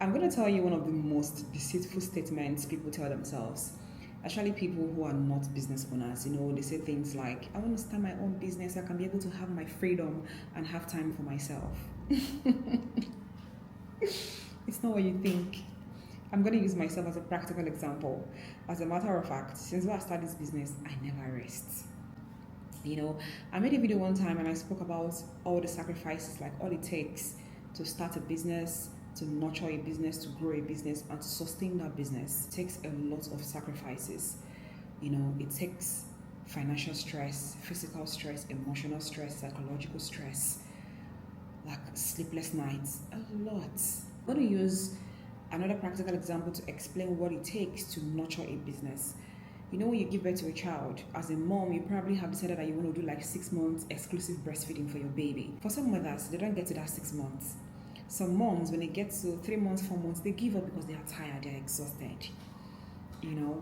I'm going to tell you one of the most deceitful statements people tell themselves. Actually, people who are not business owners, they say things like, I want to start my own business. I can be able to have my freedom and have time for myself. It's not what you think. I'm going to use myself as a practical example. As a matter of fact, since I started this business, I never rest. You know, I made a video one time and I spoke about all the sacrifices, like all it takes to start a business, to nurture a business, to grow a business, and to sustain that business. It takes a lot of sacrifices. It takes financial stress, physical stress, emotional stress, psychological stress, like sleepless nights, a lot. I'm going to use another practical example to explain what it takes to nurture a business. When you give birth to a child, as a mom, you probably have decided that you want to do like 6 months exclusive breastfeeding for your baby. For some mothers, they don't get to that 6 months. Some moms, when they get to 3 months, 4 months, they give up because they are tired, they're exhausted. And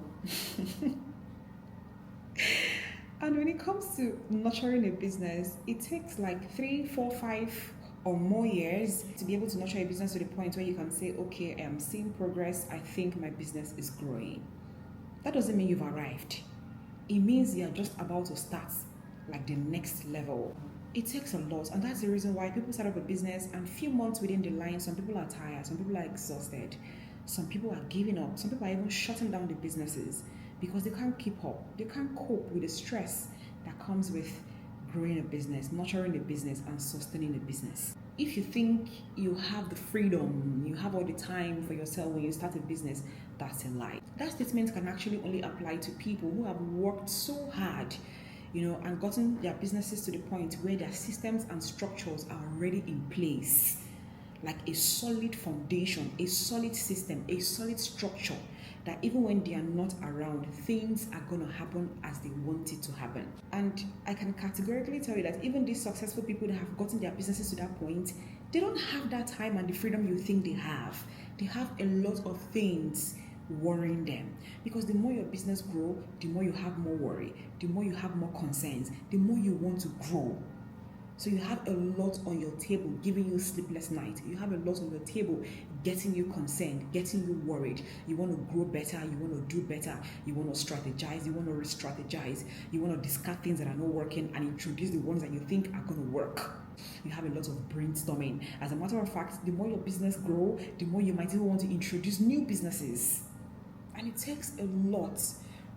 when it comes to nurturing a business, it takes like 3, 4, 5 or more years to be able to nurture a business to the point where you can say, okay, I am seeing progress. I think my business is growing. That doesn't mean you've arrived. It means you're just about to start like the next level. It takes a lot, and that's the reason why people start up a business and few months within the line, some people are tired, some people are exhausted, some people are giving up, some people are even shutting down the businesses because they can't keep up. They can't cope with the stress that comes with growing a business, nurturing a business, and sustaining a business. If you think you have the freedom, you have all the time for yourself when you start a business, that's a lie. That statement can actually only apply to people who have worked so hard, and gotten their businesses to the point where their systems and structures are already in place. Like a solid foundation, a solid system, a solid structure that even when they are not around, things are going to happen as they want it to happen. And I can categorically tell you that even these successful people that have gotten their businesses to that point, they don't have that time and the freedom you think they have. They have a lot of things worrying them, because the more your business grow, the more you have more worry, the more you have more concerns, the more you want to grow. So you have a lot on your table giving you sleepless nights. You have a lot on your table getting you concerned, getting you worried. You want to grow better, you want to do better, you want to strategize, you want to re-strategize, you want to discard things that are not working and introduce the ones that you think are going to work. You have a lot of brainstorming. As a matter of fact, the more your business grow, the more you might even want to introduce new businesses. And it takes a lot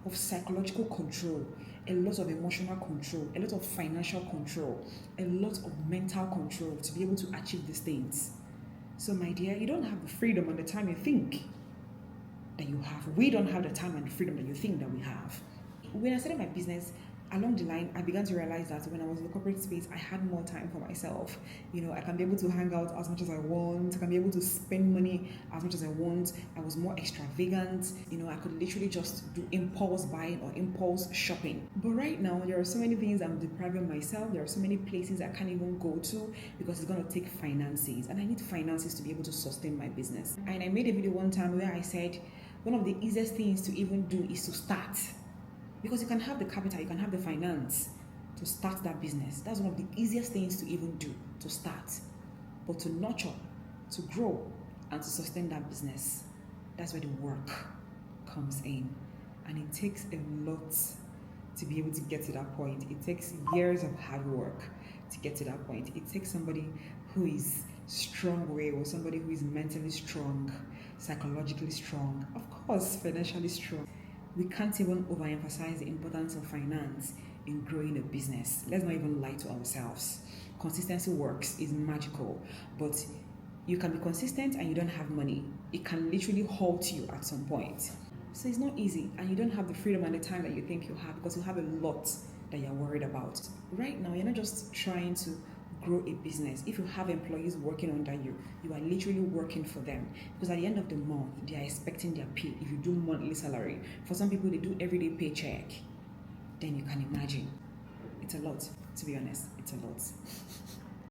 of psychological control, a lot of emotional control, a lot of financial control, a lot of mental control to be able to achieve these things. So my dear, you don't have the freedom and the time you think that you have. We don't have the time and the freedom that you think that we have. When I started my business, along the line, I began to realize that when I was in the corporate space, I had more time for myself. I can be able to hang out as much as I want. I can be able to spend money as much as I want. I was more extravagant. I could literally just do impulse buying or impulse shopping. But right now, there are so many things I'm depriving myself. There are so many places I can't even go to because it's going to take finances. And I need finances to be able to sustain my business. And I made a video one time where I said, one of the easiest things to even do is to start. Because you can have the capital, you can have the finance to start that business. That's one of the easiest things to even do, to start. But to nurture, to grow, and to sustain that business, that's where the work comes in. And it takes a lot to be able to get to that point. It takes years of hard work to get to that point. It takes somebody who is strong-willed, somebody who is mentally strong, psychologically strong, of course, financially strong. We can't even overemphasize the importance of finance in growing a business. Let's not even lie to ourselves. Consistency works, is magical, but you can be consistent and you don't have money. It can literally halt you at some point. So it's not easy, and you don't have the freedom and the time that you think you have because you have a lot that you're worried about. Right now, you're not just trying to grow a business. If you have employees working under you, you are literally working for them, because at the end of the month they are expecting their pay. If you do monthly salary, for some people they do everyday paycheck, then you can imagine it's a lot. To be honest, it's a lot.